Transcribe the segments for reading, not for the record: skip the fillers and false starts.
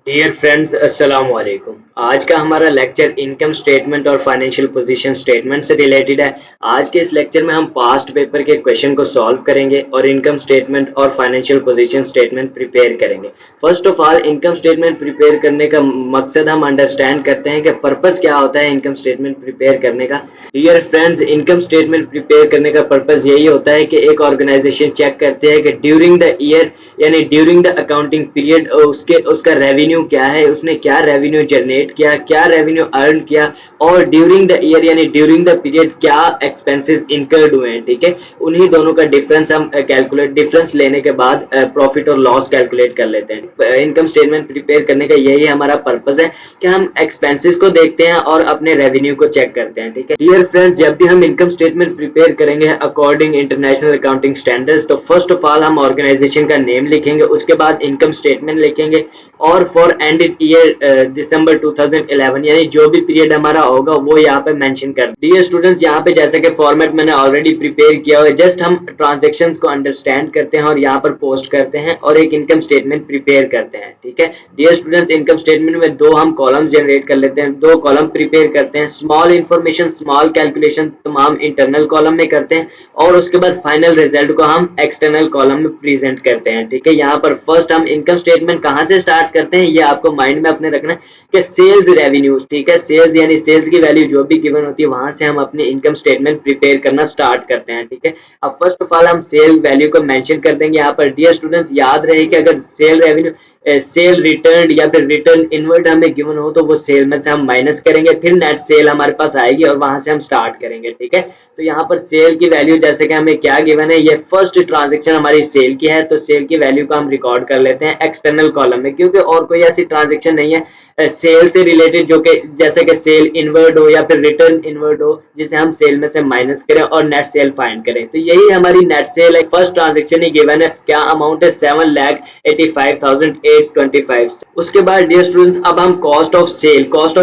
Dear friends, अस्सलाम वालेकुम। आज का हमारा लेक्चर इनकम स्टेटमेंट और फाइनेंशियल पोजीशन स्टेटमेंट से रिलेटेड है। आज के इस लेक्चर में हम पास्ट पेपर के क्वेश्चन को सॉल्व करेंगे और इनकम स्टेटमेंट और फाइनेंशियल पोजीशन स्टेटमेंट प्रिपेयर करेंगे। First of all, income statement prepare करने का मकसद हम अंडरस्टैंड करते हैं कि पर्पस क्या होता है इनकम स्टेटमेंट प्रिपेयर करने का। Dear friends, income statement prepare करने का पर्पस यही होता है कि एक ऑर्गेनाइजेशन चेक करते हैं कि ड्यूरिंग द ईयर यानी ड्यूरिंग द अकाउंटिंग पीरियड उसका रेवेन्यू क्या है, उसने क्या रेवेन्यू जनरेट किया, क्या रेवेन्यू अर्न किया, और ड्यूरिंग द ईयर यानी ड्यूरिंग द पीरियड क्या एक्सपेंसेस इनकर्ड हुए हैं। ठीक है, उन्हीं दोनों का डिफरेंस हम डिफरेंस लेने के बाद प्रॉफिट और लॉस कैलकुलेट कर लेते हैं। इनकम स्टेटमेंट प्रिपेयर करने का यही हमारा पर्पस है कि हम एक्सपेंसेस को देखते हैं और अपने रेवेन्यू को चेक करते हैं। ठीक है डियर फ्रेंड्स, जब भी हम इनकम स्टेटमेंट प्रिपेयर करेंगे अकॉर्डिंग इंटरनेशनल अकाउंटिंग स्टैंडर्ड्स, तो फर्स्ट ऑफ ऑल हम ऑर्गेनाइजेशन का नेम लिखेंगे, उसके बाद इनकम स्टेटमेंट लिखेंगे और फॉर एंडेड ईयर दिसंबर 2011 यानी जो भी पीरियड हमारा होगा वो यहाँ पे मेंशन कर। डियर स्टूडेंट्स, यहाँ पे जैसे कि फॉर्मेट मैंने ऑलरेडी प्रिपेयर किया हुआ है, जस्ट हम ट्रांजैक्शंस को अंडरस्टैंड करते हैं और यहाँ पर पोस्ट करते हैं और एक इनकम स्टेटमेंट प्रिपेयर करते हैं। ठीक है डियर स्टूडेंट्स, इनकम स्टेटमेंट में दो हम कॉलम्स जनरेट कर लेते हैं, दो कॉलम प्रिपेयर करते हैं। स्मॉल इंफॉर्मेशन, स्मॉल कैलकुलेशन तमाम इंटरनल कॉलम में करते हैं और उसके बाद फाइनल रिजल्ट को हम एक्सटर्नल कॉलम में प्रेजेंट करते हैं। ठीक है, यहाँ पर फर्स्ट हम इनकम स्टेटमेंट कहाँ से स्टार्ट करते हैं ये आपको माइंड में अपने रखना है कि सेल्स रेवेन्यूज। ठीक है, सेल्स यानी सेल्स की वैल्यू जो भी गिवन होती है वहां से हम अपनी इनकम स्टेटमेंट प्रिपेयर करना स्टार्ट करते हैं। ठीक है, अब फर्स्ट ऑफ ऑल हम सेल वैल्यू को मेंशन कर देंगे यहाँ पर। डियर स्टूडेंट्स, याद रहे कि अगर सेल रेवेन्यू सेल रिटर्न या फिर रिटर्न इनवर्ड हमें गिवन हो तो वो सेल में से हम माइनस करेंगे, फिर नेट सेल हमारे पास आएगी और वहां से हम स्टार्ट करेंगे। ठीक है, तो यहाँ पर सेल की वैल्यू जैसे कि हमें क्या गिवन है, ये फर्स्ट ट्रांजैक्शन हमारी सेल की है तो सेल की वैल्यू को हम रिकॉर्ड कर लेते हैं एक्सटर्नल कॉलम में, क्योंकि और कोई ऐसी ट्रांजैक्शन नहीं है सेल से रिलेटेड जो कि जैसे कि सेल इनवर्ड हो या फिर रिटर्न इनवर्ड हो जिसे हम सेल में से माइनस करें और नेट सेल फाइंड करें। तो यही हमारी नेट सेल है। फर्स्ट ट्रांजैक्शन ही गिवन है, क्या अमाउंट है 7,85,825। उसके बाद डियर स्टूडेंट्स, अब हम कॉस्ट ऑफ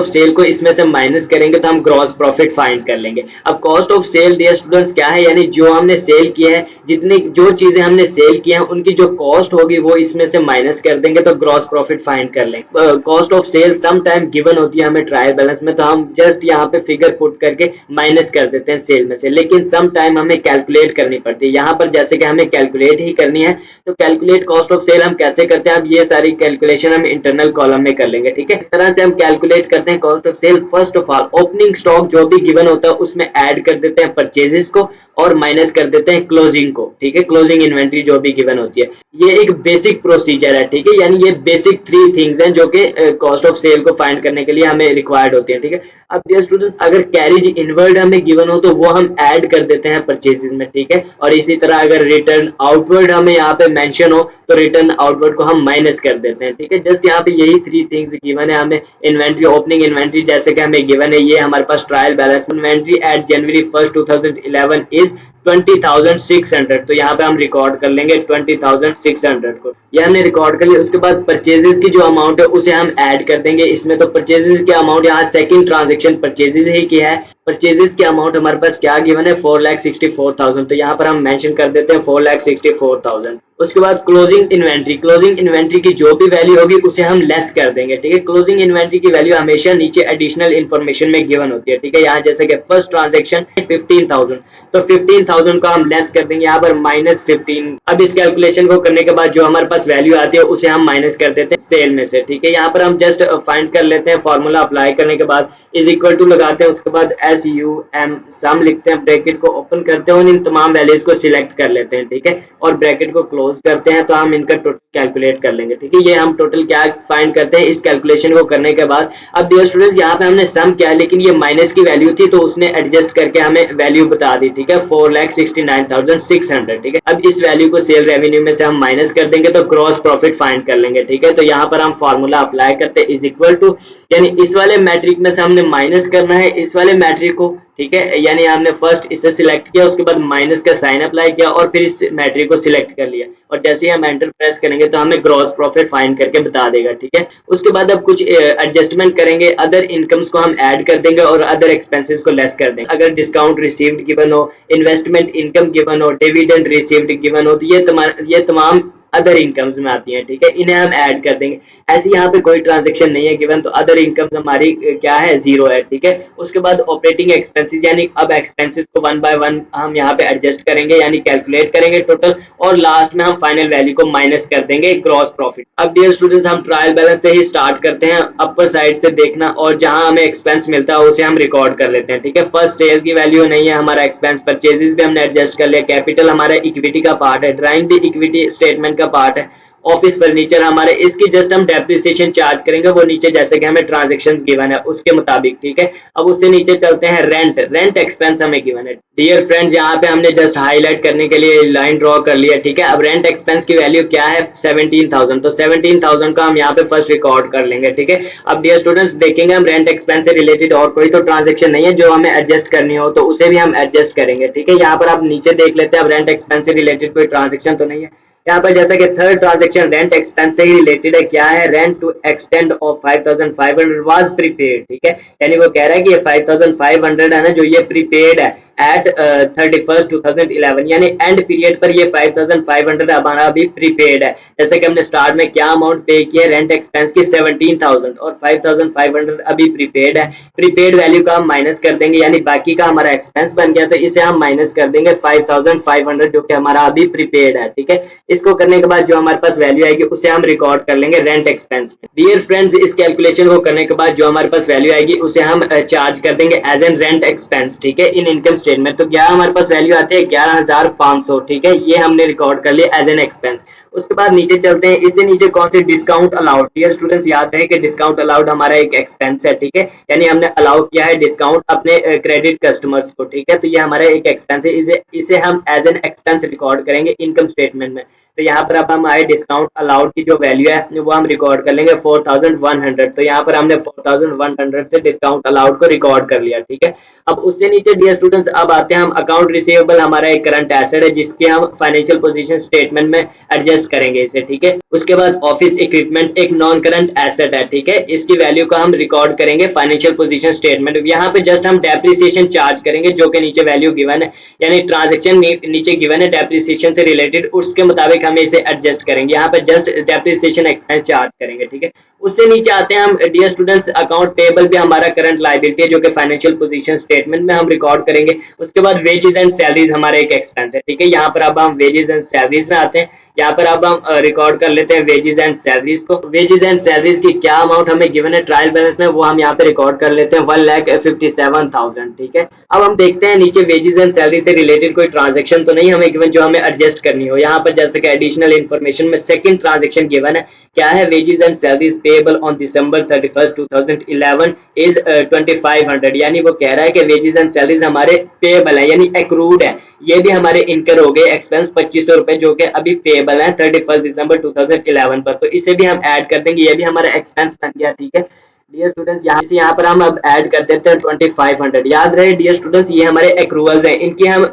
सेल को इसमें से माइनस करेंगे तो हम ग्रॉस प्रॉफिट फाइंड कर लेंगे। अब cost of sale dear students क्या है, यानी जो हमने सेल किया है, जितनी जो चीजें हमने सेल की हैं उनकी जो कॉस्ट होगी वो इसमें से माइनस कर देंगे तो ग्रॉस प्रॉफिट फाइंड कर लेंगे। Cost of sale some time given होती है हमें ट्रायल बैलेंस में, तो हम जस्ट यहाँ पे फिगर पुट करके माइनस कर देते हैं सेल में से, लेकिन सम टाइम हमें कैलकुलेट करनी पड़ती है। यहाँ पर जैसे कि हमें कैलकुलेट ही करनी है तो कैलकुलेट कॉस्ट ऑफ सेल हम कैसे करते हैं, अब ये सारी कैलकुलेशन हम इंटरनल कॉलम में कर लेंगे। ठीक है, इस तरह से हम कैलकुलेट करते हैं cost of sale. First of all opening stock जो भी गिवन होता है उसमें ऐड कर देते हैं परचेजेस को और माइनस कर देते हैं क्लोजिंग को। ठीक है, क्लोजिंग इन्वेंट्री जो भी गिवन होती है, ये एक बेसिक प्रोसीजर है। ठीक है, यानी ये बेसिक 3 थिंग्स हैं जो कि कॉस्ट ऑफ सेल को फाइंड करने के लिए हमें रिक्वायर्ड होती है। ठीक है, अब डियर स्टूडेंट्स, अगर कैरेज इनवर्ड हमें गिवन हो तो वो हम ऐड कर देते हैं परचेजेस में। ठीक है, और इसी तरह अगर रिटर्न आउटवर्ड हमें यहाँ पे मेंशन हो तो रिटर्न आउटवर्ड को हम माइनस कर देते हैं। ठीक है, जस्ट यहाँ पे यही 3 थिंग्स गिवन है हमें। इन्वेंट्री, ओपनिंग इन्वेंट्री जैसे कि हमें गिवन है, ये हमारे पास trial balance inventory at January 1 2011 is 20,600, तो यहाँ पे हम रिकॉर्ड कर लेंगे 20,600 को, ये हमने रिकॉर्ड कर लिया। उसके बाद परचेजेस की जो अमाउंट है उसे हम ऐड कर देंगे इसमें, तो परचेजेस की अमाउंट यहाँ सेकंड ट्रांजैक्शन परचेजेस ही की है। परचेजेस की अमाउंट हमारे पास क्या गिवन है, 4,64,000, तो यहाँ पर हम मेंशन कर देते हैं 4,64,000। उसके बाद क्लोजिंग इन्वेंट्री की जो भी वैल्यू होगी उसे हम लेस कर देंगे। ठीक है, क्लोजिंग इन्वेंट्री की वैल्यू हमेशा नीचे एडिशनल इन्फॉर्मेशन में गिवन होती है। ठीक है, यहाँ जैसे कि फर्स्ट ट्रांजैक्शन 15,000 तो 15,000 का हम लेस कर देंगे यहाँ पर -15। अब इस कैलकुलेशन को करने के बाद जो हमारे पास वैल्यू आती है उसे हम माइनस कर देते हैं सेल में से। ठीक है, यहाँ पर हम जस्ट फाइंड कर लेते हैं, फॉर्मूला अप्लाई करने के बाद इज इक्वल टू लगाते हैं, उसके बाद SUM सम लिखते हैं, ब्रैकेट को ओपन करते हैं और इन तमाम वैल्यूज को सिलेक्ट कर लेते हैं। ठीक है, और ब्रैकेट को क्लोज करते हैं तो हम इनका टोटल कैलकुलेट कर लेंगे। ठीक है, ये हम टोटल क्या फाइंड करते हैं इस कैलकुलेशन को करने के बाद। अब डियर स्टूडेंट्स, यहाँ पे हमने सम किया लेकिन ये माइनस की वैल्यू थी तो उसने एडजस्ट करके हमें वैल्यू बता दी। ठीक है, 4,69,600। ठीक है, अब इस वैल्यू को सेल रेवेन्यू में से हम माइनस कर देंगे तो ग्रॉस प्रॉफिट फाइंड कर लेंगे। ठीक है, तो यहाँ पर हम फॉर्मूला अप्लाई करते हैं इज इक्वल टू, यानी इस वाले मैट्रिक में से हमने माइनस करना है इस वाले मैट्रिक को। ठीक है, यानी हमने फर्स्ट इसे सिलेक्ट किया, उसके बाद माइनस का साइन अप्लाई किया और फिर इस मैट्रिक को सिलेक्ट कर लिया और जैसे ही हम एंटर प्रेस करेंगे तो हमें ग्रॉस प्रॉफिट फाइंड करके बता देगा। ठीक है, उसके बाद अब कुछ एडजस्टमेंट करेंगे, अदर इनकम्स को हम ऐड कर देंगे और अदर एक्सपेंसेस को लेस कर देंगे। अगर डिस्काउंट रिसीव्ड गिवन हो, इन्वेस्टमेंट इनकम गिवन हो, डिविडेंड रिसीव्ड गिवन हो, तो ये तमाम अदर इनकम्स में आती हैं, ठीक है, इन्हें हम ऐड कर देंगे। ऐसी यहाँ पे कोई ट्रांजेक्शन नहीं है गिवन, तो अदर इनकम्स हमारी क्या है, जीरो है, ठीक है। उसके बाद ऑपरेटिंग एक्सपेंसेस, यानी अब एक्सपेंसेस को वन बाय वन हम यहाँ पे एडजस्ट करेंगे, यानी कैलकुलेट करेंगे टोटल, और लास्ट में हम फाइनल वैल्यू को माइनस कर देंगे ग्रॉस प्रॉफिट। अब डियर स्टूडेंट्स हम ट्रायल बैलेंस से ही स्टार्ट करते हैं, अपर साइड से देखना, और जहां हमें एक्सपेंस मिलता है उसे हम रिकॉर्ड कर लेते हैं, ठीक है। फर्स्ट सेल की वैल्यू नहीं है हमारा एक्सपेंस, परचेजेस भी हमने एडजस्ट कर लिया, कैपिटल हमारा इक्विटी का पार्ट है, ड्राइंग भी इक्विटी स्टेटमेंट का पार्ट है, ऑफिस फर्नीचर हमारे, इसकी जस्ट हम डेप्रिसिएशन चार्ज करेंगे, वो नीचे जैसे कि हमें ट्रांजैक्शंस गिवन है उसके मुताबिक, ठीक है। अब उससे नीचे चलते हैं, रेंट, रेंट एक्सपेंस हमें गिवन है। डियर फ्रेंड्स यहाँ पे हमने जस्ट हाईलाइट करने के लिए लाइन ड्रॉ कर लिया, ठीक है। अब रेंट एक्सपेंस की वैल्यू क्या है, 17,000, तो 17,000 का हम यहाँ पे फर्स्ट रिकॉर्ड कर लेंगे, ठीक है। अब डियर स्टूडेंट्स देखेंगे हम रेंट एक्सपेंस से रिलेटेड और कोई तो ट्रांजेक्शन नहीं है जो हमें एडजस्ट करनी हो, तो उसे भी हम एडजस्ट करेंगे, ठीक है। यहाँ पर आप नीचे देख लेते हैं, अब रेंट एक्सपेंस से रिलेटेड कोई ट्रांजेक्शन तो नहीं है यहाँ पर, जैसा कि थर्ड ट्रांजैक्शन रेंट एक्सपेंस से ही रिलेटेड है, क्या है, rent to extent of 5,500 was prepaid, ठीक है। यानी वो कह रहा है कि ये 5,500 है ना जो ये प्रीपेड है एट 31st 2011, यानी एंड पीरियड पर ये 5,500 हमारा अभी प्रीपेड है। जैसे कि हमने स्टार्ट में क्या अमाउंट पे किया रेंट एक्सपेंस की 17,000 और 5,500 अभी प्रीपेड है, प्रीपेड वैल्यू का हम माइनस कर देंगे, यानी बाकी का हमारा एक्सपेंस बन गया, तो इसे हम माइनस कर देंगे 5,500 जो कि हमारा अभी प्रीपेड है, ठीक है। इसको करने के बाद जो हमारे पास वैल्यू आएगी उसे हम रिकॉर्ड कर लेंगे रेंट एक्सपेंस में। डियर फ्रेंड्स इस कैलकुलेशन को करने के बाद जो हमारे पास वैल्यू आएगी उसे हम चार्ज कर देंगे एज एन रेंट एक्सपेंस, ठीक है, इन इनकम स्टेटमेंट। तो क्या हमारे पास वैल्यू आती है 11,500, ठीक है, ये हमने रिकॉर्ड कर लिया एज एन एक्सपेंस। उसके बाद नीचे चलते हैं, इससे नीचे कौन से डिस्काउंट अलाउड, डियर स्टूडेंट्स याद रहे कि डिस्काउंट अलाउड हमारा एक एक्सपेंस है, ठीक है, यानी हमने अलाउ किया है डिस्काउंट अपने क्रेडिट कस्टमर्स को, ठीक है, तो ये हमारा एक एक्सपेंस है, इसे हम एज एन एक्सपेंस रिकॉर्ड करेंगे इनकम स्टेटमेंट में। तो यहाँ पर अब हम आए डिस्काउंट अलाउड की जो वैल्यू है वो हम रिकॉर्ड कर लेंगे 4,100, तो यहाँ पर हमने 4,100 से डिस्काउंट अलाउड को रिकॉर्ड कर लिया, ठीक है। अब उससे नीचे डियर स्टूडेंट्स अब आते हैं हम अकाउंट रिसीवेबल, हमारा एक करंट एसेट है जिसके हम फाइनेंशियल पोजीशन स्टेटमेंट में एडजस्ट करेंगे इसे, ठीक है। उसके बाद ऑफिस इक्विपमेंट एक नॉन करंट एसेट है, ठीक है, इसकी वैल्यू को हम रिकॉर्ड करेंगे फाइनेंशियल पोजीशन स्टेटमेंट। यहाँ पे जस्ट हम डेप्रिसिएशन चार्ज करेंगे जो कि नीचे वैल्यू गिवन है, यानी ट्रांजेक्शन नीचे गिवन है डेप्रिसिएशन से रिलेटेड, उसके मुताबिक हमें इसे एडजस्ट करेंगे, यहाँ पे जस्ट डेप्रिसिएशन एक्सपेंस चार्ज करेंगे, ठीक है। उससे नीचे आते हैं हम डियर स्टूडेंट्स अकाउंट पेबल भी हमारा करंट लायबिलिटी है जो कि फाइनेंशियल पोजीशन स्टेटमेंट में हम रिकॉर्ड करेंगे। उसके बाद वेजेस एंड सैलरीज हमारा एक एक्सपेंस है, ठीक है, यहाँ पर अब हम वेजेस एंड सैलरीज में आते हैं। यहाँ पर अब हम रिकॉर्ड कर लेते हैं वेजेस एंड सैलरीज को। वेजेस एंड सैलरीज की क्या अमाउंट हमें गिवन है ट्रायल बैलेंस में वो हम यहाँ पे रिकॉर्ड कर लेते हैं 1,57,000, ठीक है। अब हम देखते हैं नीचे वेजेस एंड सैलरी से रिलेटेड कोई ट्रांजेक्शन तो नहीं हमें गिवन जो हमें एडजस्ट करनी हो। यहाँ पर जैसे कि एडिशनल इन्फॉर्मेशन में सेकंड ट्रांजेक्शन गिवन है, क्या है, wages and salaries payable on December 31st 2011 is 2,500, यानी वो कह रहा है कि वेजेस एंड सैलरीज हमारे पेएबल है यानी एक्रूड है, ये भी हमारे इनकर हो गए एक्सपेंस 2,500 रुपए जो कि अभी पेएबल है 31 दिसंबर 2011 पर, तो इसे भी हम ऐड कर देंगे, ये भी हमारा एक्सपेंस बन गया, ठीक है। डियर स्टूडेंट्स यहाँ पर हम अब ऐड कर देते हैं 2,500। याद रहे डियर स्टूडेंट्स ये हमारे एक्रूवल्स हैं, इनकी हम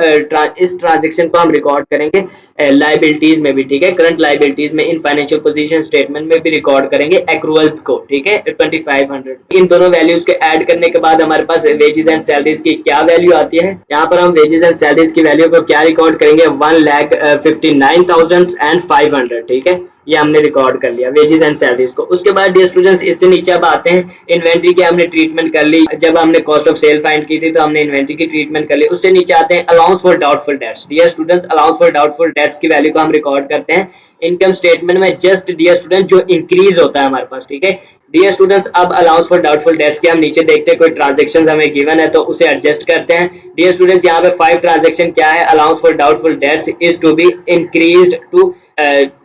इस ट्रांजेक्शन को हम रिकॉर्ड करेंगे लाइबिलिटीज में भी, ठीक है, करंट लाइबिलिटीज में, इन फाइनेंशियल पोजीशन स्टेटमेंट में भी रिकॉर्ड करेंगे एक्रूवल्स को, ठीक है, 2,500। इन दोनों वैल्यूज को ऐड करने के बाद हमारे पास वेजेस एंड सैलरीज की क्या वैल्यू आती है। यहाँ पर हम वेजेस एंड सैलरीज की वैल्यू को क्या रिकॉर्ड करेंगे 1,59,500, ठीक है, ये हमने रिकॉर्ड कर लिया वेजेस एंड सैलरीज को। उसके बाद डियर स्टूडेंट्स इससे नीचे अब आते हैं, इन्वेंट्री की हमने ट्रीटमेंट कर ली, जब हमने कॉस्ट ऑफ सेल फाइंड की थी तो हमने इन्वेंट्री की ट्रीटमेंट कर ली। उससे नीचे आते हैं allowance for doubtful debts. Dear students allowance for doubtful debts की वैल्यू को हम रिकॉर्ड करते हैं इनकम स्टेटमेंट में, जस्ट डियर स्टूडेंट जो इंक्रीज होता है हमारे पास, ठीक है। डियर स्टूडेंट्स अब अलाउंस फॉर डाउटफुल डेट्स के हम नीचे देखते हैं कोई ट्रांजेक्शन हमें गिवन है तो उसे एडजस्ट करते हैं। डियर स्टूडेंट्स यहाँ पे 5 ट्रांजेक्शन क्या है, allowance for doubtful debts is to be increased to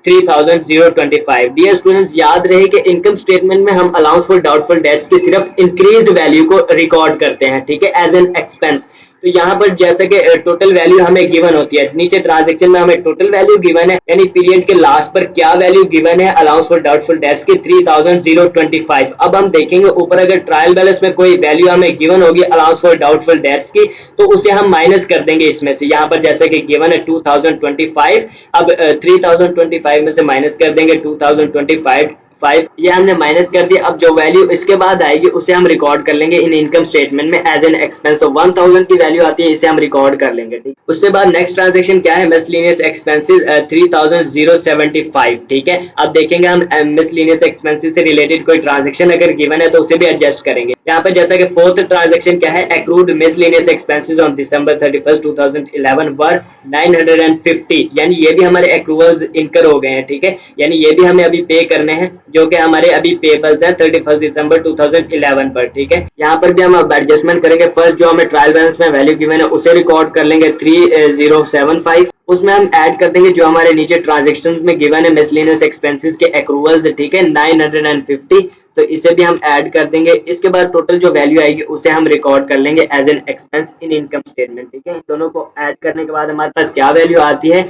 3,025। Dear students याद रहे कि इनकम स्टेटमेंट में हम अलाउंस फॉर डाउटफुल डेट्स की सिर्फ इंक्रीज्ड वैल्यू को रिकॉर्ड करते हैं, ठीक है, एज एन एक्सपेंस। तो यहाँ पर जैसे कि टोटल वैल्यू हमें गिवन होती है, नीचे ट्रांजेक्शन में हमें टोटल वैल्यू गिवन है, यानी पीरियड के लास्ट पर क्या वैल्यू गिवन है अलाउंस फॉर डाउटफुल डेट्स की 3,025। अब हम देखेंगे ऊपर अगर ट्रायल बैलेंस में कोई वैल्यू हमें गिवन होगी अलाउंस फॉर डाउटफुल डेट्स की तो उसे हम माइनस कर देंगे इसमें से। यहाँ पर जैसे कि गिवन है 2,025, अब 3,025 में से माइनस कर देंगे 2,025 5 ये हमने माइनस कर दिया। अब जो वैल्यू इसके बाद आएगी उसे हम रिकॉर्ड कर लेंगे इन इनकम स्टेटमेंट में एज एन एक्सपेंस। तो 1000 की वैल्यू आती है, इसे हम रिकॉर्ड कर लेंगे। ठीक, उसके बाद नेक्स्ट ट्रांजेक्शन क्या है, मिसलेनियस एक्सपेंसेस 3075। ठीक है, अब देखेंगे हम मिसलेनियस एक्सपेंसेस से रिलेटेड कोई ट्रांजेक्शन अगर गिवन है तो उसे भी एडजस्ट करेंगे। यहाँ पर जैसा कि फोर्थ ट्रांजेक्शन क्या है, accrued miscellaneous expenses on December 31st 2011 वर 950, यानी ये भी हमारे एक्रूवल्स इनकर हो गए हैं। ठीक है, यानी ये भी हमें अभी पे करने हैं जो कि हमारे अभी पेबल्स हैं 31 दिसंबर 2011 पर। ठीक है, यहाँ पर भी हम अब एडजस्टमेंट करेंगे। फर्स्ट जो हमें ट्रायल बैलेंस में वैल्यू गिवन है उसे रिकॉर्ड कर लेंगे 3075, उसमें हम ऐड कर देंगे जो हमारे नीचे ट्रांजेक्शन में गिवन है मिसलेनियस एक्सपेंसेस के एक्रूवल्स। ठीक है, 950, तो इसे भी हम ऐड कर देंगे। इसके बाद टोटल जो वैल्यू आएगी उसे हम रिकॉर्ड कर लेंगे as an expense in income statement. ठीक है, दोनों को ऐड करने के बाद हमारे पास क्या वैल्यू आती है,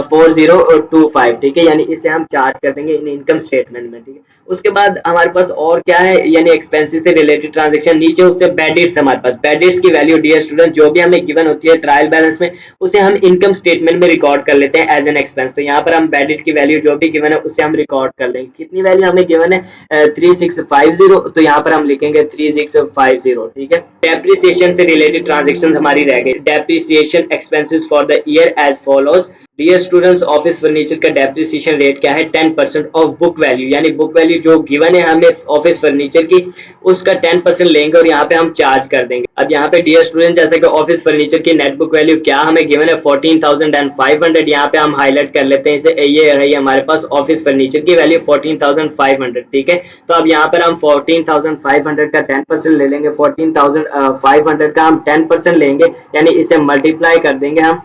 4025। ठीक है, यानी इसे हम चार्ज कर देंगे इन इनकम स्टेटमेंट में। ठीक है, उसके बाद हमारे पास और क्या है, यानी एक्सपेंसेस से रिलेटेड ट्रांजेक्शन नीचे उससे बेडिट्स हमारे पास। बेडिट्स की वैल्यू डियर स्टूडेंट जो भी हमें गिवन होती है ट्रायल बैलेंस में उसे हम इनकम स्टेटमेंट में रिकॉर्ड कर लेते हैं एज एन एक्सपेंस। तो यहाँ पर हम बेडिट की वैल्यू जो भी गिवन है उसे हम रिकॉर्ड कर लेंगे। कितनी वैल्यू हमें गिवन है, 3650, तो यहाँ पर हम लिखेंगे 3650। ठीक है, डेप्रिसिएशन से रिलेटेड ट्रांजेक्शन हमारी रह गई। Depreciation expenses for the year as follows. Dear students, office furniture का डेप्रिसिएशन रेट क्या है, 10% ऑफ बुक वैल्यू, यानी बुक वैल्यू जो गिवन है हमें ऑफिस फर्नीचर की उसका 10% लेंगे और यहाँ पे हम चार्ज कर देंगे। अब यहाँ पे डियर स्टूडेंट जैसे कि ऑफिस फर्नीचर की नेट बुक वैल्यू क्या हमें गिवन है 14,500, यहाँ पे हम हाईलाइट कर लेते हैं इसे। ये रही हमारे पास ऑफिस फर्नीचर की वैल्यू 14,500। ठीक है, तो अब यहाँ पर हम 14,500 का 10% ले लेंगे। 14,500 का हम 10% लेंगे, यानी इसे मल्टीप्लाई कर देंगे। हम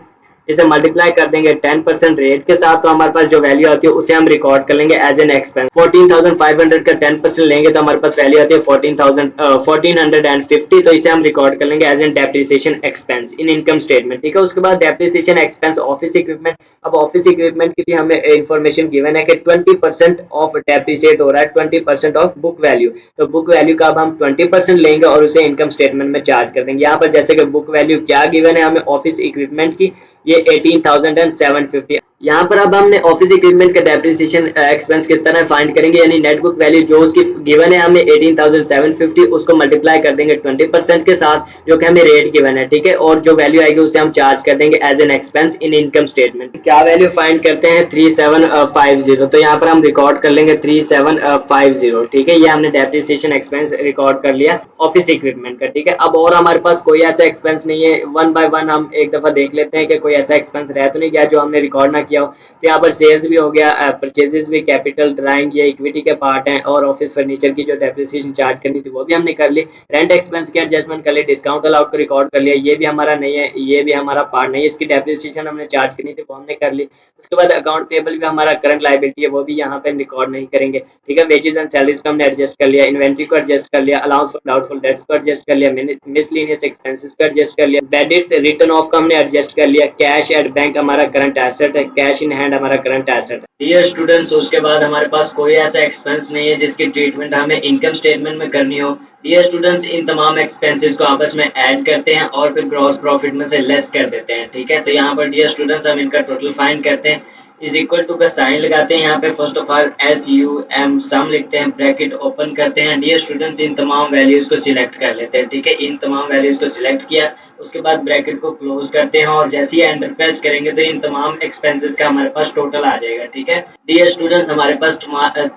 इसे मल्टीप्लाई कर देंगे 10% रेट के साथ, तो हमारे पास जो वैल्यू आती है उसे हम रिकॉर्ड कर लेंगे एज एन एक्सपेंस। 14,500 का 10% लेंगे तो हमारे पास वैल्यू आती है 1450, तो इसे हम रिकॉर्ड कर लेंगे as an depreciation expense in income statement. ठीक है, उसके बाद डेप्रिसिएशन एक्सपेंस ऑफिस इक्विपमेंट। अब ऑफिस इक्विपमेंट की भी हमें इन्फॉर्मेशन गिवन है कि 20% ऑफ डेप्रिसिएट हो रहा है 20% ऑफ बुक वैल्यू। तो बुक वैल्यू का अब हम 20% लेंगे और उसे इनकम स्टेटमेंट में चार्ज कर देंगे। यहाँ पर जैसे कि बुक वैल्यू क्या गिवन है हमें ऑफिस इक्विपमेंट की, ये 18,750। यहाँ पर अब हमने ऑफिस इक्विपमेंट का डेप्रिसिएशन एक्सपेंस किस तरह फाइंड करेंगे, यानी नेट बुक वैल्यू जो उसकी गिवन है हमें 18,750, उसको मल्टीप्लाई कर देंगे 20% के साथ जो कि हमें रेट गिवन है। ठीक है, और जो वैल्यू आएगी उसे हम चार्ज कर देंगे as an expense in income statement. क्या वैल्यू फाइंड करते हैं, 3750, तो यहाँ पर हम रिकॉर्ड कर लेंगे 3750। ठीक है, ये हमने डेप्रिसिएशन एक्सपेंस रिकॉर्ड कर लिया ऑफिस इक्विपमेंट का। ठीक है, अब और हमारे पास कोई ऐसा एक्सपेंस नहीं है। वन बाय वन हम एक दफा देख लेते हैं कि कोई ऐसा एक्सपेंस रह तो नहीं गया जो हमने रिकॉर्ड ना किया हो। तो यहाँ पर सेल्स भी हो गया, परचेजेस भी, कैपिटल ड्राइंग ये इक्विटी के पार्ट हैं, और ऑफिस फर्नीचर की जो डेप्रिसिएशन चार्ज करनी थी वो भी हमने कर ली। रेंट एक्सपेंस की एडजस्टमेंट कर ली, डिस्काउंट अलाउड को रिकॉर्ड कर लिया, ये भी हमारा नहीं है, ये भी हमारा पार्ट नहीं है, इसकी डेप्रिसिएशन हमने चार्ज करनी थी वो हमने कर ली। उसके बाद अकाउंट पेबल भी हमारा करंट लायबिलिटी है, वो भी यहाँ पे रिकॉर्ड नहीं करेंगे। ठीक है, वेजेस एंड सैलरीज को हमने एडजस्ट कर लिया, इन्वेंट्री को एडजस्ट कर लिया, अलाउंस फॉर डाउटफुल डेट्स को एडजस्ट कर लिया, मिसलेनियस एक्सपेंसेस को एडजस्ट कर लिया, बेडिट्स रिटर्न ऑफ को हमने एडजस्ट कर लिया, कैश एट बैंक हमारा करंट एसेट है, कैश इन हैंड हमारा करंट एसेट है। डियर स्टूडेंट्स, उसके बाद हमारे पास कोई ऐसा एक्सपेंस नहीं है जिसकी ट्रीटमेंट हमें इनकम स्टेटमेंट में करनी हो। डियर स्टूडेंट्स, इन तमाम एक्सपेंसेस को आपस में ऐड करते हैं और फिर ग्रॉस प्रॉफिट में से लेस कर देते हैं। ठीक है, तो यहाँ पर डियर स्टूडेंट्स हम इनका टोटल फाइंड करते हैं, इज इक्वल टू का साइन लगाते हैं। यहाँ पे फर्स्ट ऑफ ऑल SUM सम लिखते हैं, ब्रैकेट ओपन करते हैं। डियर स्टूडेंट्स, इन तमाम वैल्यूज को सिलेक्ट कर लेते हैं। ठीक है, इन तमाम वैल्यूज को सिलेक्ट किया, उसके बाद ब्रैकेट को क्लोज करते हैं और जैसे ही एंटर प्रेस करेंगे तो इन तमाम एक्सपेंसेस का हमारे पास टोटल आ जाएगा। ठीक है, डियर स्टूडेंट्स, हमारे पास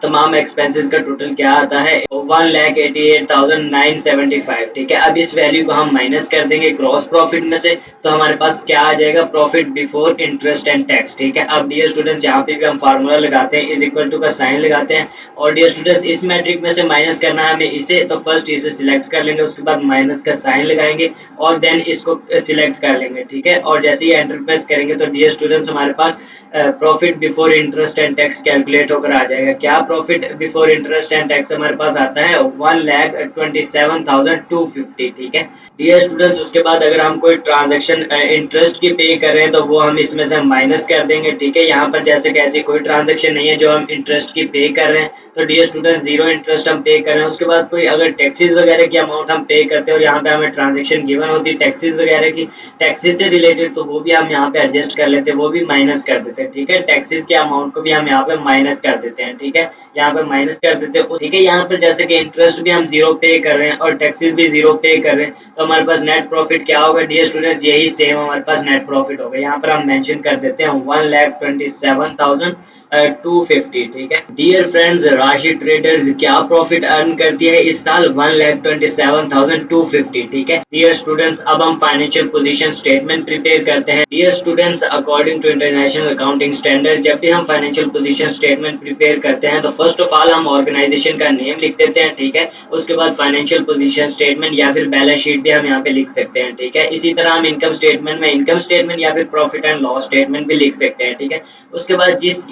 तमाम एक्सपेंसेस का टोटल क्या आता है, 1,88,975। ठीक है, अब इस वैल्यू को हम माइनस कर देंगे ग्रॉस प्रॉफिट में से, तो हमारे पास क्या आ जाएगा, profit before interest and tax. ठीक है, अब डियर स्टूडेंट्स यहाँ पे भी हम फार्मूला लगाते हैं, इज इक्वल टू का साइन लगाते हैं, और डियर स्टूडेंट्स इस मैट्रिक में से माइनस करना है हमें इसे, तो फर्स्ट इसे सिलेक्ट कर लेंगे, उसके बाद माइनस का साइन लगाएंगे और देन इसको सिलेक्ट कर लेंगे। ठीक है, और जैसे ही एंटर प्रेस करेंगे तो डियर स्टूडेंट्स हमारे पास profit before interest and tax calculate होकर आ जाएगा। क्या profit before interest and tax हमारे पास आता है, 1,27,250। ठीक है, डियर स्टूडेंट्स, उसके बाद अगर हम कोई ट्रांजैक्शन इंटरेस्ट की पे कर रहे हैं तो वो हम इसमें से माइनस कर देंगे। ठीक है, यहाँ यहाँ पर जैसे कि ऐसी कोई ट्रांजैक्शन नहीं है जो हम इंटरेस्ट की पे कर रहे हैं, तो डियर स्टूडेंट्स जीरो इंटरेस्ट हम पे कर रहे हैं। उसके बाद कोई अगर टैक्सेस वगैरह की अमाउंट हम पे करते हैं और यहाँ पे हमें ट्रांजैक्शन गिवन होती है टैक्सेस वगैरह की, टैक्सेस से रिलेटेड, तो वो भी हम यहाँ पे एडजस्ट कर लेते हैं, वो भी माइनस कर देते हैं, ठीक है। टैक्सेस के अमाउंट को भी हम यहाँ पे माइनस कर देते हैं, ठीक है, यहाँ पे माइनस कर देते हैं, ठीक है। यहाँ पर जैसे कि इंटरेस्ट भी हम जीरो पे कर रहे हैं और टैक्सेस भी जीरो पे कर रहे हैं, तो हमारे पास नेट प्रॉफिट क्या होगा डियर स्टूडेंट्स, यही सेम हमारे पास नेट प्रॉफिट होगा। यहाँ पर हम मेंशन कर देते हैं 1,27,250, ठीक है। डियर फ्रेंड्स, राशि ट्रेडर्स क्या प्रॉफिट अर्न करती है इस साल, 1,27,250, ठीक है। डियर स्टूडेंट्स, अब हम फाइनेंशियल पोजीशन स्टेटमेंट प्रिपेयर करते हैं। Dear students, according to international accounting standard, जब भी हम फाइनेंशियल पोजीशन स्टेटमेंट प्रिपेयर करते हैं तो फर्स्ट ऑफ ऑल हम ऑर्गेनाइजेशन का नेम लिख देते हैं, ठीक है। उसके बाद फाइनेंशियल पोजीशन स्टेटमेंट या फिर बैलेंस शीट भी हम यहाँ पे लिख सकते हैं, ठीक है। इसी तरह हम इनकम स्टेटमेंट में इनकम स्टेटमेंट या फिर प्रॉफिट एंड लॉस स्टेटमेंट भी लिख सकते हैं, ठीक है। उसके बाद जिस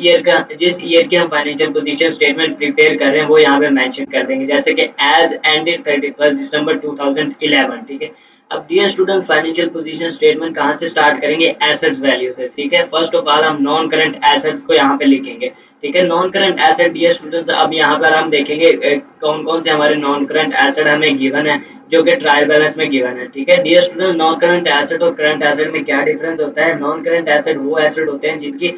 ईयर की हम फाइनेंशियल पोजीशन स्टेटमेंट प्रिपेयर कर रहे हैं वो यहाँ पे मेंशन कर देंगे, जैसे कि एज एंडेड 31 दिसंबर 2011, ठीक है। अब dear students, financial position statement कहाँ से स्टार्ट करेंगे, एसेट्स वैल्यू से, ठीक है। फर्स्ट ऑफ ऑल हम नॉन करंट एसेट्स को यहाँ पे लिखेंगे, ठीक है। Non current asset dear students, अब यहाँ पर हम देखेंगे कौन कौन से हमारे नॉन करंट एसेट हमें गिवन है जो कि ट्रायल बैलेंस में गिवन है, ठीक है। Dear student, non current asset और करंट एसेट में क्या डिफरेंस होता है, नॉन करंट एसेट वो एसेट होते हैं जिनकी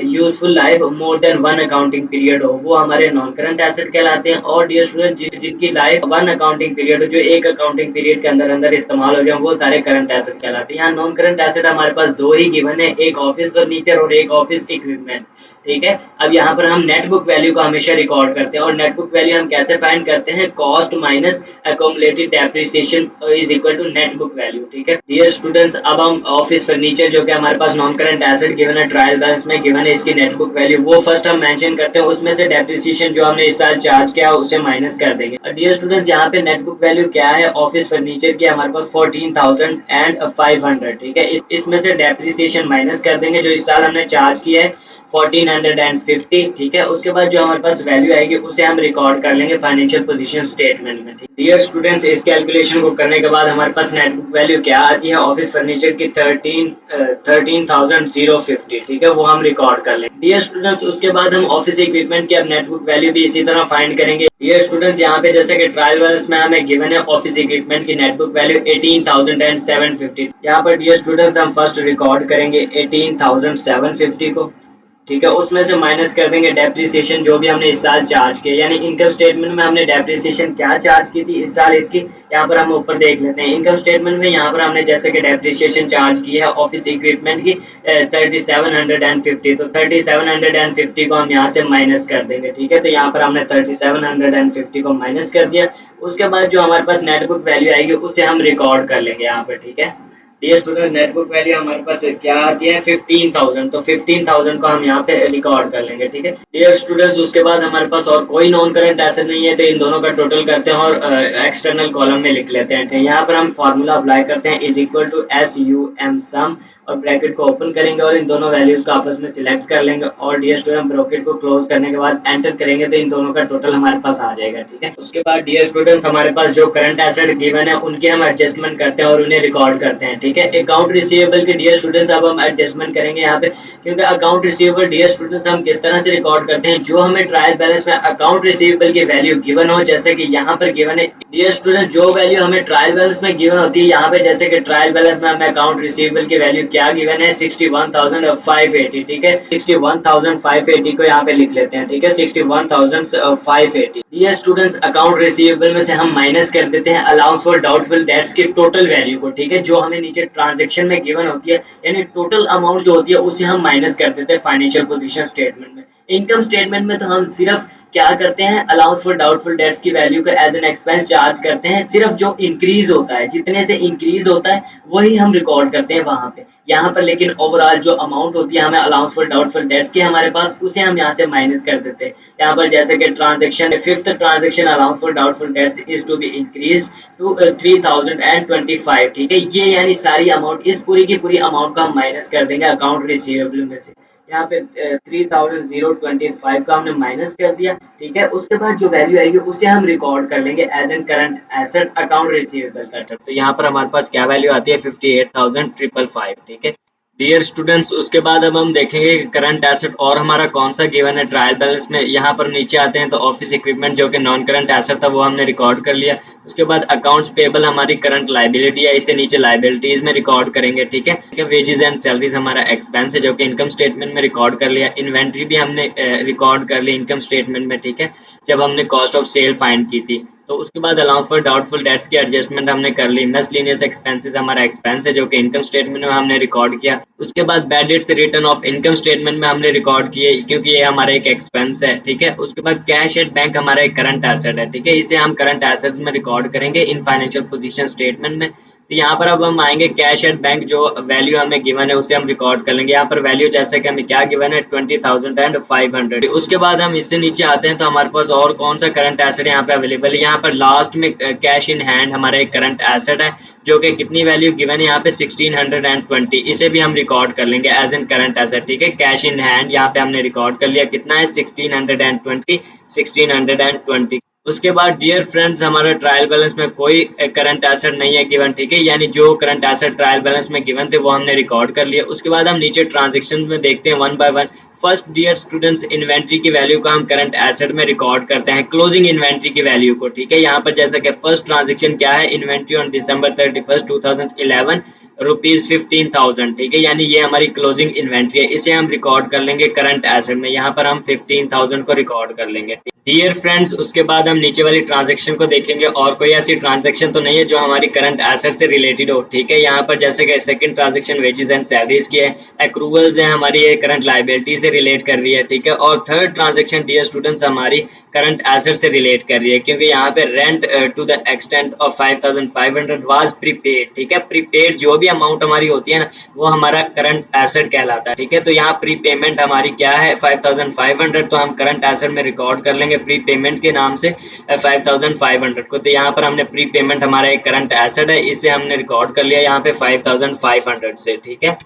useful life more than one accounting period हो, वो हमारे नॉन करंट एसेट कहलाते हैं। और डियर स्टूडेंट, जिनकी लाइफ वन अकाउंटिंग पीरियड हो, जो एक अकाउंटिंग पीरियड के अंदर अंदर इस्तेमाल हो जाए, वो सारे करंट एसेट कहलाते हैं। यहाँ नॉन करंट एसेट हमारे पास दो ही गिवन है, एक ऑफिस फर्नीचर और एक ऑफिस इक्विपमेंट, ठीक है। अब यहाँ पर हम नेट बुक वैल्यू को हमेशा रिकॉर्ड करते हैं और नेट बुक वैल्यू हम कैसे फाइंड करते हैं, cost minus accumulated depreciation is equal to net book value, ठीक है। डियर स्टूडेंट्स, अब हम ऑफिस फर्नीचर जो कि हमारे पास नॉन करंट एसेट गिवन है, ट्रायल बैलेंस में गिवन है, इसकी नेट बुक वैल्यू वो फर्स्ट हम मेंशन करते हैं, उसमें से डेप्रिसिएशन जो हमने इस साल चार्ज किया उसे माइनस कर देंगे। डियर स्टूडेंट्स, यहाँ पे नेट बुक वैल्यू क्या है, ऑफिस फर्नीचर की हमारे पास 14,500, ठीक है। इसमें से डेप्रिसिएशन माइनस कर देंगे जो इस साल हमने चार्ज किया है 1450, ठीक है। उसके बाद जो हमारे पास वैल्यू आएगी उसे हम रिकॉर्ड कर लेंगे फाइनेंशियल पोजीशन स्टेटमेंट में। डियर स्टूडेंट्स, इस कैलकुलेशन को करने के बाद हमारे पास नेट बुक वैल्यू क्या आती है, ऑफिस फर्नीचर की 13,050, ठीक है, वो हम रिकॉर्ड कर लेंगे। डियर स्टूडेंट्स, उसके बाद हम ऑफिस इक्विपमेंट की अब नेट बुक वैल्यू भी इसी तरह फाइंड करेंगे। डियर स्टूडेंट्स, यहाँ पे जैसे कि ट्रायल बैलेंस में हमें गिवन है ऑफिस इक्विपमेंट की नेट बुक वैल्यू 18,750। यहाँ पर डियर स्टूडेंट्स हम फर्स्ट रिकॉर्ड करेंगे 18,750 को, ठीक है। उसमें से माइनस कर देंगे डेप्रिसिएशन जो भी हमने इस साल चार्ज किया, यानी इनकम स्टेटमेंट में हमने डेप्रिसिएशन क्या चार्ज की थी इस साल, इसकी यहाँ पर हम ऊपर देख लेते हैं। इनकम स्टेटमेंट में यहाँ पर हमने जैसे कि डेप्रिसिएशन चार्ज की है ऑफिस इक्विपमेंट की 3750, तो 3750 को हम यहाँ से माइनस कर देंगे, ठीक है। तो यहाँ पर हमने 3750 को माइनस कर दिया। उसके बाद जो हमारे पास नेट बुक वैल्यू आएगी उसे हम रिकॉर्ड कर लेंगे यहाँ पर, ठीक है। Dear student, net book value हमारे पास क्या आती है 15,000, तो 15,000 को हम यहाँ पे रिकॉर्ड कर लेंगे, ठीक है। डियर स्टूडेंट्स, उसके बाद हमारे पास और कोई नॉन करंट एसेट नहीं है, तो इन दोनों का टोटल करते हैं और एक्सटर्नल कॉलम में लिख लेते हैं। यहाँ पर हम फॉर्मूला अप्लाई करते हैं, इज इक्वल टू SUM सम, और ब्रैकेट को ओपन करेंगे और इन दोनों वैल्यूज को आपस में सिलेक्ट कर लेंगे और डियर स्टूडेंट ब्रैकेट को क्लोज करने के बाद एंटर करेंगे तो इन दोनों का टोटल हमारे पास आ जाएगा, ठीक है। उसके बाद डियर स्टूडेंट्स, हमारे पास जो करंट एसेट गिवन है उनके हम एडजस्टमेंट करते हैं और उन्हें रिकॉर्ड करते हैं, ठीक है। अकाउंट रिसीवेबल के डियर स्टूडेंट्स अब हम एडजस्टमेंट करेंगे यहाँ पे, क्योंकि अकाउंट रिसीवेबल डियर स्टूडेंट्स हम किस तरह से रिकॉर्ड करते हैं, जो हमें ट्रायल बैलेंस में अकाउंट रिसीवेबल की वैल्यू गिवन हो, जैसे कि यहाँ पर गिवन है डियर स्टूडेंट, जो वैल्यू हमें ट्रायल बैलेंस में गिवन होती है, यहाँ पे जैसे कि ट्रायल बैलेंस में हमें अकाउंट रिसीवेबल की वैल्यू क्या गिवन है 61,580, ठीक है। 61,580 को यहाँ पे लिख लेते हैं, ठीक है, 61,580। डियर स्टूडेंट्स, अकाउंट रिसीवेबल में से हम माइनस कर देते हैं अलाउंस फॉर डाउटफुल डेट्स की टोटल वैल्यू को, ठीक है, जो हमें नीचे ट्रांजैक्शन में गिवन होती है, यानी टोटल अमाउंट जो होती है उसे हम माइनस कर देते हैं फाइनेंशियल पोजीशन स्टेटमेंट में। इनकम स्टेटमेंट में तो हम सिर्फ क्या करते हैं, अलाउंस फॉर डाउटफुल डेट्स की वैल्यू को एज एन एक्सपेंस चार्ज करते हैं, सिर्फ जो इंक्रीज होता है, जितने से इंक्रीज होता है वही हम रिकॉर्ड करते हैं वहां पे। यहाँ पर लेकिन ओवरऑल जो अमाउंट होती है हमें अलाउंस फॉर डाउटफुल डेट्स की हमारे पास, उसे हम यहाँ से माइनस कर देते हैं। यहाँ पर जैसे कि transaction fifth transaction allowance for doubtful debts is to be increase to 3,025, ठीक है। ये यानी सारी अमाउंट, इस पूरी की पूरी अमाउंट को हम माइनस कर देंगे अकाउंट रिसीवेबल में से। यहाँ पे 3,025 का हमने माइनस कर दिया, ठीक है। उसके बाद जो वैल्यू आएगी उसे हम रिकॉर्ड कर लेंगे as an current asset account receivable का। तो यहाँ पर हमारे पास क्या वैल्यू आती है 58,555, ठीक है। डियर स्टूडेंट्स, उसके बाद अब हम देखेंगे कि करंट एसेट और हमारा कौन सा गिवन है ट्रायल बैलेंस में। यहाँ पर नीचे आते हैं तो ऑफिस इक्विपमेंट जो कि नॉन करंट एसेट था वो हमने रिकॉर्ड कर लिया। उसके बाद अकाउंट्स पेबल हमारी करंट लाइबिलिटी है, इसे नीचे लाइबिलिटीज में रिकॉर्ड करेंगे। ठीक है, वेजेस एंड सैलरीज हमारा एक्सपेंस है जो कि इनकम स्टेटमेंट में रिकॉर्ड कर लिया। इन्वेंट्री भी हमने रिकॉर्ड कर ली इनकम स्टेटमेंट में। ठीक है, जब हमने कॉस्ट ऑफ सेल फाइंड की थी। तो उसके बाद अलाउंस फॉर डाउटफुल डेट्स की एडजस्टमेंट हमने कर ली। मिसलेनियस एक्सपेंसेस हमारा एक्सपेंस है जो कि इनकम स्टेटमेंट में हमने रिकॉर्ड किया। उसके बाद bad debts return of income statement में हमने रिकॉर्ड किए क्योंकि ये हमारा एक एक्सपेंस है। ठीक है, उसके बाद कैश एट बैंक हमारा एक करंट एसेट है। ठीक है, इसे हम करंट एसेट्स में रिकॉर्ड करेंगे इन फाइनेंशियल पोजीशन स्टेटमेंट में। तो यहाँ पर अब हम आएंगे कैश एट बैंक, जो वैल्यू हमें गिवन है उसे हम रिकॉर्ड कर लेंगे। यहाँ पर वैल्यू जैसे कि हमें क्या गिवन है 20,500। उसके बाद हम इससे नीचे आते हैं तो हमारे पास और कौन सा करंट एसेट यहाँ पे अवेलेबल है। यहाँ पर लास्ट में कैश इन हैंड हमारा एक करंट एसेट है जो कि कितनी वैल्यू गिवन है यहाँ पे 1620। इसे भी हम रिकॉर्ड कर लेंगे एज एन करंट एसेट। ठीक है, कैश इन हैंड यहाँ पे हमने रिकॉर्ड कर लिया, कितना है 1620। उसके बाद डियर फ्रेंड्स, हमारा ट्रायल बैलेंस में कोई करंट एसेट नहीं है गिवन। ठीक है, यानी जो करंट एसेट ट्रायल बैलेंस में गिवन थे वो हमने रिकॉर्ड कर लिए। उसके बाद हम नीचे ट्रांजेक्शन में देखते हैं one by one. First dear students, inventory की वैल्यू को हम करंट एसेट में रिकॉर्ड करते हैं, क्लोजिंग इन्वेंट्री की वैल्यू को। ठीक है, यहाँ पर जैसा कि फर्स्ट ट्रांजेक्शन क्या है, इन्वेंट्री ऑन December 31st 2011 ₹15,000। ठीक है, यानी ये हमारी क्लोजिंग इन्वेंट्री है, इसे हम रिकॉर्ड कर लेंगे करंट एसेट में। यहाँ पर हम 15,000 को रिकॉर्ड कर लेंगे। डियर फ्रेंड्स, उसके बाद हम नीचे वाली ट्रांजैक्शन को देखेंगे और कोई ऐसी ट्रांजैक्शन तो नहीं है जो हमारी करंट एसेट से रिलेटेड हो। ठीक है, यहाँ पर जैसे कि second transaction wages and salaries की है, एक्रूवल्स है हमारी, ये करंट लायबिलिटी से रिलेट कर रही है। ठीक है, और थर्ड ट्रांजैक्शन डियर स्टूडेंट्स हमारी करंट एसेट से रिलेट कर रही है क्योंकि यहाँ पे rent to the extent of 5,500 was prepaid. ठीक है, प्रीपेड जो भी अमाउंट हमारी होती है ना वो हमारा करंट एसेट कहलाता है। ठीक है, तो यहाँ प्री पेमेंट हमारी क्या है 5,500, तो हम करंट एसेट में रिकॉर्ड कर लेंगे प्री पेमेंट के नाम से 5,500 को। तो यहाँ पर हमने प्री पेमेंट हमारा एक करंट एसेट है, इसे हमने रिकॉर्ड कर लिया यहाँ पे 5,500 से। ठीक है,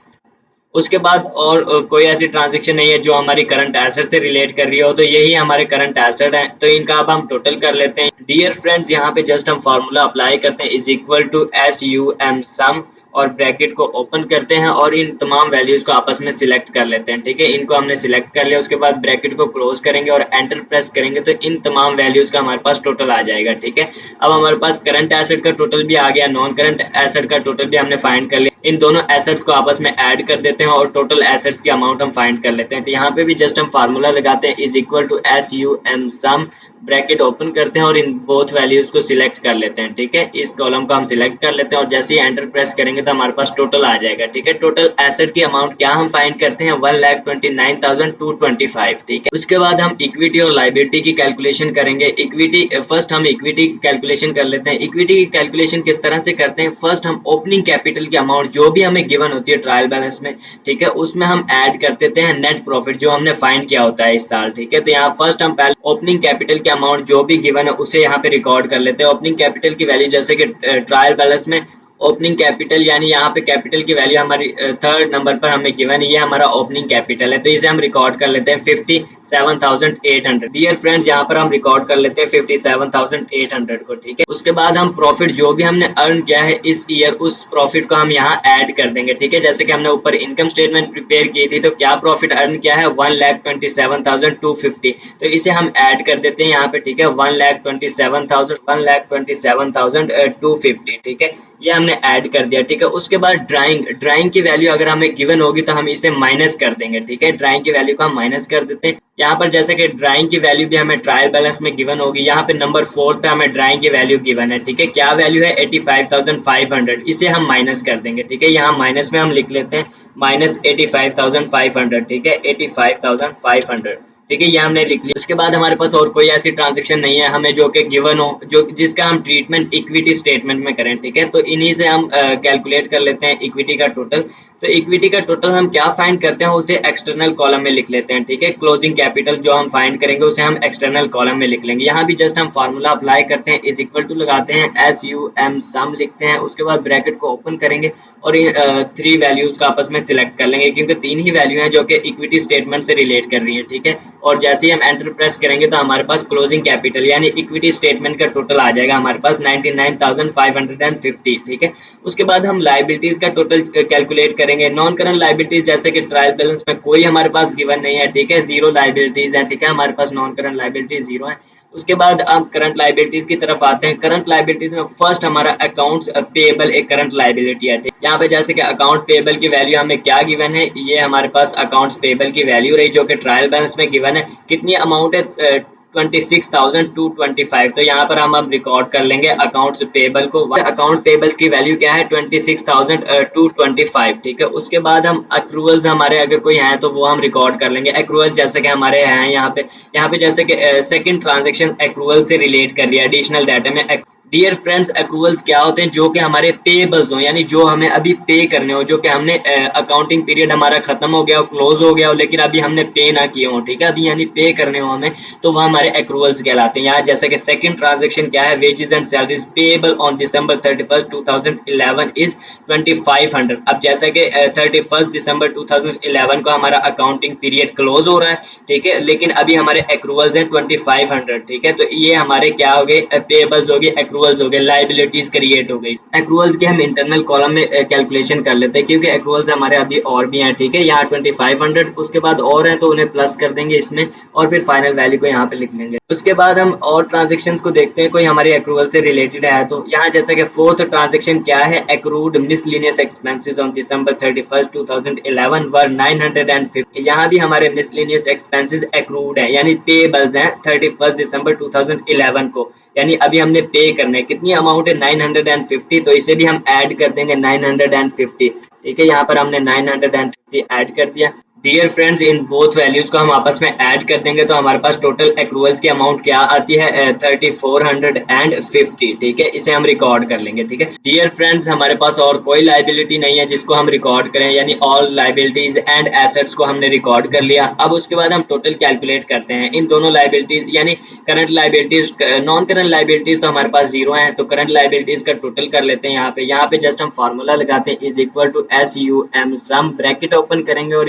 उसके बाद और कोई ऐसी ट्रांजैक्शन नहीं है जो हमारी करंट एसेट से रिलेट कर रही हो, तो यही हमारे करंट एसेट है। तो इनका अब हम टोटल कर लेते हैं। डियर फ्रेंड्स, यहाँ पे जस्ट हम फार्मूला अप्लाई करते हैं, इज इक्वल टू SUM सम, और ब्रैकेट को ओपन करते हैं और इन तमाम वैल्यूज को आपस में सिलेक्ट कर लेते हैं। ठीक है, इनको हमने सिलेक्ट कर लिया, उसके बाद ब्रैकेट को क्लोज करेंगे और एंटर प्रेस करेंगे तो इन तमाम वैल्यूज का हमारे पास टोटल आ जाएगा। ठीक है, अब हमारे पास करंट एसेट का टोटल भी आ गया, नॉन करंट एसेट का टोटल भी हमने फाइंड कर लिया। इन दोनों एसेट्स को आपस में ऐड कर देते हैं और टोटल एसेट्स की अमाउंट हम फाइंड कर लेते हैं। तो यहाँ पे भी जस्ट हम फार्मूला लगाते हैं, is equal to SUM sum, bracket open करते हैं और इन बोथ वैल्यूज को सिलेक्ट कर लेते हैं। ठीक है, इस कॉलम को हम सिलेक्ट कर लेते हैं और जैसे ही एंटर प्रेस करेंगे तो हमारे पास टोटल आ जाएगा। ठीक है, टोटल एसेट की अमाउंट क्या हम फाइंड करते हैं 1,29,225। ठीक है, उसके बाद हम इक्विटी और लाइबिलिटी की कैलकुलेशन करेंगे। इक्विटी फर्स्ट हम इक्विटी की कैलकुलेशन कर लेते हैं। इक्विटी की कैलकुलेशन किस तरह से करते हैं, फर्स्ट हम ओपनिंग कैपिटल की अमाउंट जो भी हमें गिवन होती है ट्रायल बैलेंस में, ठीक है, उसमें हम ऐड कर देते हैं नेट प्रॉफिट जो हमने फाइंड किया होता है इस साल। ठीक है, तो यहाँ फर्स्ट हम पहले ओपनिंग कैपिटल की अमाउंट जो भी गिवन है उसे यहाँ पे रिकॉर्ड कर लेते हैं। ओपनिंग कैपिटल की वैल्यू जैसे कि ट्रायल बैलेंस में ओपनिंग कैपिटल यानी यहाँ पे कैपिटल की वैल्यू हमारी थर्ड नंबर पर हमें गिवन है, ये हमारा ओपनिंग कैपिटल है, तो इसे हम रिकॉर्ड कर लेते हैं 57,800। डियर फ्रेंड्स, यहाँ पर हम रिकॉर्ड कर लेते हैं 57,800 को। ठीक है, उसके बाद हम प्रॉफिट जो भी हमने अर्न किया है इस ईयर उस प्रॉफिट को हम यहाँ ऐड कर देंगे। ठीक है, जैसे कि हमने ऊपर इनकम स्टेटमेंट प्रिपेयर की थी तो क्या प्रॉफिट अर्न किया है 1,27,250, तो इसे हम ऐड कर देते हैं यहाँ पे। ठीक है, 1,27,250। ठीक है, ये हमने ऐड कर दिया। ठीक है, उसके बाद ड्राइंग की वैल्यू अगर हमें गिवन होगी तो हम इसे माइनस कर देंगे। ठीक है, ड्राइंग की वैल्यू को हम माइनस कर देते हैं। यहाँ पर जैसे कि ड्राइंग की वैल्यू भी हमें ट्रायल बैलेंस में गिवन होगी, यहाँ पे नंबर 4 पे हमें ड्राइंग की वैल्यू गिवन है। ठीक है, क्या वैल्यू है 85,500, इसे हम माइनस कर देंगे। ठीक है, यहाँ माइनस में हम लिख लेते हैं -85,500। ठीक है, 85,500। ठीक है, ये हमने लिख लिया। उसके बाद हमारे पास और कोई ऐसी ट्रांजैक्शन नहीं है हमें जो कि गिवन हो, जो जिसका हम ट्रीटमेंट इक्विटी स्टेटमेंट में करें। ठीक है, तो इन्हीं से हम कैलकुलेट कर लेते हैं इक्विटी का टोटल। तो इक्विटी का टोटल हम क्या फाइंड करते हैं उसे एक्सटर्नल कॉलम में लिख लेते हैं। ठीक है, क्लोजिंग कैपिटल जो हम फाइंड करेंगे उसे हम एक्सटर्नल कॉलम में लिख लेंगे। यहाँ भी जस्ट हम फार्मूला अप्लाई करते हैं, इज इक्वल टू लगाते हैं, SUM सम लिखते हैं, उसके बाद ब्रैकेट को ओपन करेंगे और इन 3 वैल्यूज को आपस में सिलेक्ट कर लेंगे क्योंकि 3 ही वैल्यू हैं जो कि इक्विटी स्टेटमेंट से रिलेट कर रही है। ठीक है, और जैसे ही हम एंटर प्रेस करेंगे तो हमारे पास क्लोजिंग कैपिटल यानी इक्विटी स्टेटमेंट का टोटल आ जाएगा हमारे पास 99,550, ठीक है। उसके बाद हम लाइबिलिटीज का टोटल कैलकुलेट करेंगे। नॉन करंट लाइबिलिटीज जैसे कि ट्रायल बैलेंस में कोई हमारे पास गिवन नहीं है, ठीक है, जीरो लाइबिलिटीज है, ठीक है, हमारे पास नॉन करंट लाइबिलिटीज जीरो है। उसके बाद हम करंट लाइबिलिटीज की तरफ आते हैं। करंट लाइबिलिटीज में फर्स्ट हमारा अकाउंट्स पेएबल एक करंट लाइबिलिटी है, ठीक। यहाँ पे जैसे कि अकाउंट पेएबल की वैल्यू हमें क्या गिवन है, ये हमारे पास अकाउंट्स पेएबल की वैल्यू रही जो कि ट्रायल बैलेंस में गिवन है। कितनी अमाउंट है, 26,225। तो यहाँ पर हम रिकॉर्ड कर लेंगे अकाउंट्स पेबल को। अकाउंट पेबल्स की वैल्यू क्या है, 26,225, ठीक है। उसके बाद हम अक्रूवल्स हमारे अगर कोई हैं तो वो हम रिकॉर्ड कर लेंगे। अक्रूवल जैसे कि हमारे हैं यहाँ पे जैसे कि सेकंड ट्रांजैक्शन अक्रूवल से रिलेट कर लिया एडिशनल डाटा में। डियर फ्रेंड्स, अक्रूवल्स क्या होते हैं, जो कि हमारे पेबल्स हो, यानी जो हमें अभी पे करने हो, जो कि हमने अकाउंटिंग पीरियड हमारा खत्म हो गया हो, क्लोज हो गया हो, लेकिन अभी हमने पे ना किए हो, ठीक है, अभी यानी पे करने हो हमें, तो वह हमारे अक्रूवल्स कहलाते हैं। यहाँ जैसे कि सेकंड ट्रांजैक्शन क्या है, wages and salaries payable on December 31st 2011 is 2500। अब जैसे कि 31st December 2011 को हमारा अकाउंटिंग पीरियड क्लोज हो रहा है, ठीक है, लेकिन अभी हमारे अक्रूवल्स हैं 2500, ठीक है। तो ये हमारे क्या हो गए, पेएबल्स हो गए, अक्रूवल्स हो गए, लाइबिलिटीज क्रिएट हो गई। अक्रूवल्स के हम इंटरनल कॉलम में कैलकुलेशन कर लेते हैं क्योंकि अक्रूवल्स हमारे अभी और भी हैं, ठीक है। यहाँ 2500 उसके बाद और है तो उन्हें प्लस कर देंगे इसमें और फिर फाइनल वैल्यू को यहाँ पे लिख लेंगे। उसके बाद हम और ट्रांजेक्शन्स को देखते हैं, कोई हमारी अक्रूवल से रिलेटेड है तो यहाँ जैसे कि फोर्थ ट्रांजेक्शन क्या है, accrued miscellaneous expenses on December 31st 2011 वर 950। यहाँ भी हमारे मिसलेनियस एक्सपेंसेस अक्रूड है यानी पेबल्स हैं 31st December 2011 को, यानी अभी हमने पे करने, कितनी अमाउंट है 950, तो इसे भी हम ऐड कर देंगे 950, ठीक है। यहाँ पर हमने 950 ऐड कर दिया। डियर फ्रेंड्स, इन बोथ वैल्यूज को हम आपस में ऐड कर देंगे तो हमारे पास टोटल एक्रूवल्स की अमाउंट क्या आती है, 3450, ठीक है। इसे हम रिकॉर्ड कर लेंगे, ठीक है। डियर फ्रेंड्स, हमारे पास और कोई लाइबिलिटी नहीं है जिसको हम रिकॉर्ड करें, यानी ऑल लाइबिलिटीज एंड एसेट्स को हमने रिकॉर्ड कर लिया। अब उसके बाद हम टोटल कैलकुलेट करते हैं इन दोनों लाइबिलिटीज यानी current liabilities, non current liabilities तो हमारे पास जीरो है, तो करंट लाइबिलिटीज का टोटल कर लेते हैं। यहाँ पे जस्ट हम फार्मूला लगाते हैं, is equal to SUM sum, bracket open करेंगे और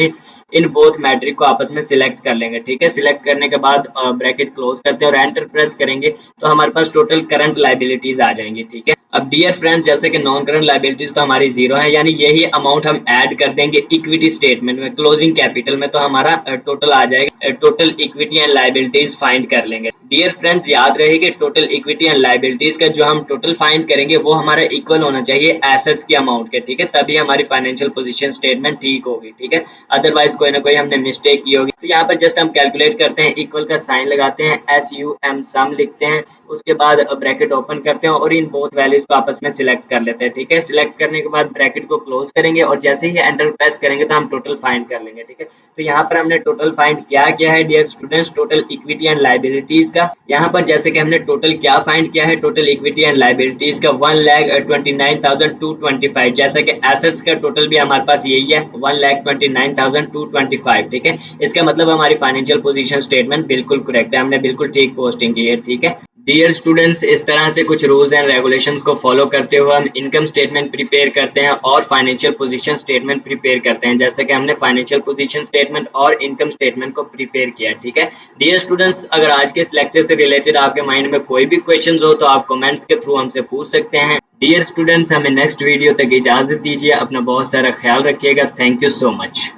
इन बोथ मैट्रिक को आपस में सिलेक्ट कर लेंगे, ठीक है। सिलेक्ट करने के बाद ब्रैकेट क्लोज करते हैं और एंटर प्रेस करेंगे तो हमारे पास टोटल करंट लाइबिलिटीज आ जाएंगी, ठीक है। अब डियर फ्रेंड्स, जैसे कि नॉन करंट लाइबिलिटीज तो हमारी जीरो है, यानी यही अमाउंट हम ऐड कर देंगे इक्विटी स्टेटमेंट में, क्लोजिंग कैपिटल में, तो हमारा टोटल आ जाएगा। Total equity and liabilities find कर लेंगे। डियर फ्रेंड्स, याद रहे कि टोटल इक्विटी एंड लाइबिलिटीज का जो हम टोटल फाइंड करेंगे वो हमारा इक्वल होना चाहिए एसेट्स की अमाउंट के, ठीक है, तभी हमारी फाइनेंशियल पोजीशन स्टेटमेंट ठीक होगी, ठीक है। अदरवाइज कोई ना कोई हमने मिस्टेक की होगी। तो यहाँ पर जस्ट हम कैलकुलेट करते हैं, इक्वल का साइन लगाते हैं, SUM सम लिखते हैं, उसके बाद ब्रैकेट ओपन करते हैं और इन बोथ वैल्यूज को आपस में सिलेक्ट कर लेते हैं, ठीक है। सिलेक्ट करने के बाद ब्रैकेट को क्लोज करेंगे और जैसे ही एंटर प्रेस करेंगे तो हम टोटल फाइंड कर लेंगे, ठीक है। तो यहाँ पर हमने टोटल फाइंड क्या किया है dear students, total equity and liabilities का। यहाँ पर जैसे कि हमने टोटल क्या फाइंड किया है, टोटल इक्विटी एंड लाइबिलिटीज का 1,29,225, जैसा कि एसेट्स का टोटल भी हमारे पास यही है 1,29,225, ठीक है। इसका मतलब हमारी फाइनेंशियल पोजीशन स्टेटमेंट बिल्कुल करेक्ट है, हमने बिल्कुल ठीक पोस्टिंग की है, ठीक है। डियर स्टूडेंट्स, इस तरह से कुछ रूल्स एंड रेगुलेशंस को फॉलो करते हुए हम इनकम स्टेटमेंट प्रिपेयर करते हैं और फाइनेंशियल पोजीशन स्टेटमेंट प्रिपेयर करते हैं, जैसे कि हमने फाइनेंशियल पोजीशन स्टेटमेंट और इनकम स्टेटमेंट को प्रिपेयर किया, ठीक है। डियर स्टूडेंट्स, अगर आज के इस लेक्चर से रिलेटेड आपके माइंड में कोई भी क्वेश्चन हो तो आप कमेंट्स के थ्रू हमसे पूछ सकते हैं। डियर स्टूडेंट्स, हमें नेक्स्ट वीडियो तक इजाजत दीजिए, अपना बहुत सारा ख्याल रखिएगा। Thank you so much.